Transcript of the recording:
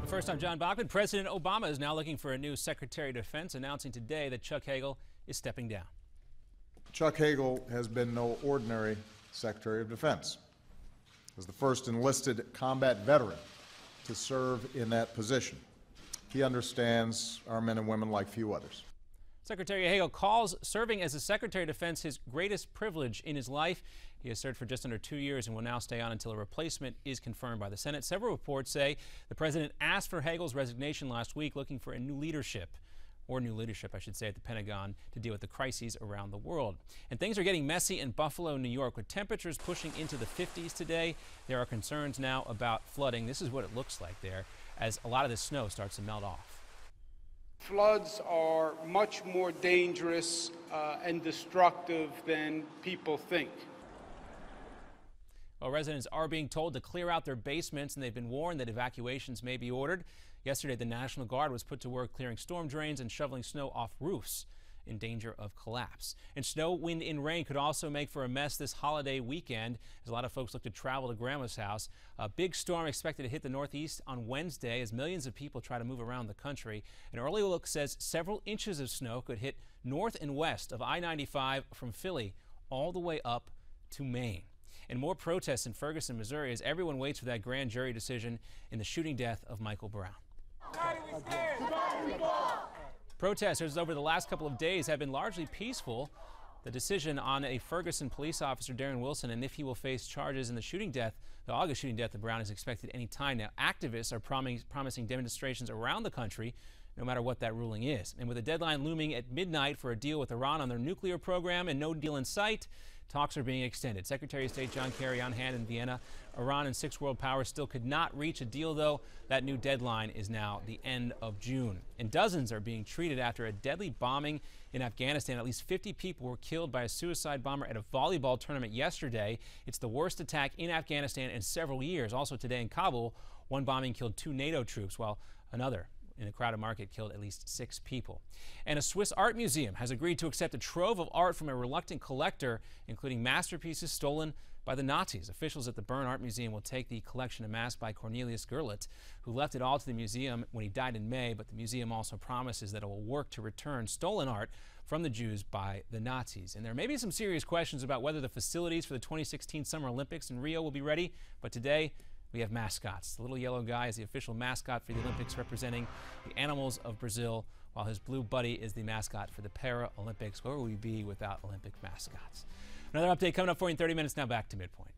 First, I'm John Bachman. President Obama is now looking for a new Secretary of Defense, announcing today that Chuck Hagel is stepping down. Chuck Hagel has been no ordinary Secretary of Defense. As the first enlisted combat veteran to serve in that position, he understands our men and women like few others. Secretary Hagel calls serving as the Secretary of Defense his greatest privilege in his life. He has served for just under 2 years and will now stay on until a replacement is confirmed by the Senate. Several reports say the president asked for Hagel's resignation last week, looking for a new leadership, I should say, at the Pentagon to deal with the crises around the world. And things are getting messy in Buffalo, New York, with temperatures pushing into the 50s today. There are concerns now about flooding. This is what it looks like there as a lot of the snow starts to melt off. Floods are much more dangerous and destructive than people think. Well, residents are being told to clear out their basements, and they've been warned that evacuations may be ordered. Yesterday, the National Guard was put to work clearing storm drains and shoveling snow off roofs in danger of collapse. And snow, wind, and rain could also make for a mess this holiday weekend as a lot of folks look to travel to Grandma's house. A big storm expected to hit the Northeast on Wednesday as millions of people try to move around the country. An early look says several inches of snow could hit north and west of I-95 from Philly all the way up to Maine. And more protests in Ferguson, Missouri, as everyone waits for that grand jury decision in the shooting death of Michael Brown. Protesters over the last couple of days have been largely peaceful. The decision on a Ferguson police officer, Darren Wilson, and if he will face charges in the August shooting death of Brown, is expected any time now. Activists are promising demonstrations around the country, no matter what that ruling is. And with a deadline looming at midnight for a deal with Iran on their nuclear program and no deal in sight, talks are being extended. Secretary of State John Kerry on hand in Vienna. Iran and 6 world powers still could not reach a deal, though. That new deadline is now the end of June. And dozens are being treated after a deadly bombing in Afghanistan. At least 50 people were killed by a suicide bomber at a volleyball tournament yesterday. It's the worst attack in Afghanistan in several years. Also today in Kabul, one bombing killed 2 NATO troops, while another in a crowded market killed at least 6 people. And a Swiss art museum has agreed to accept a trove of art from a reluctant collector, including masterpieces stolen by the Nazis. Officials at the Bern Art Museum will take the collection amassed by Cornelius Gurlitt, who left it all to the museum when he died in May, but the museum also promises that it will work to return stolen art from the Jews by the Nazis. And there may be some serious questions about whether the facilities for the 2016 Summer Olympics in Rio will be ready, but today we have mascots. The little yellow guy is the official mascot for the Olympics, representing the animals of Brazil, while his blue buddy is the mascot for the Paralympics. Where would we be without Olympic mascots? Another update coming up for you in 30 minutes. Now back to Midpoint.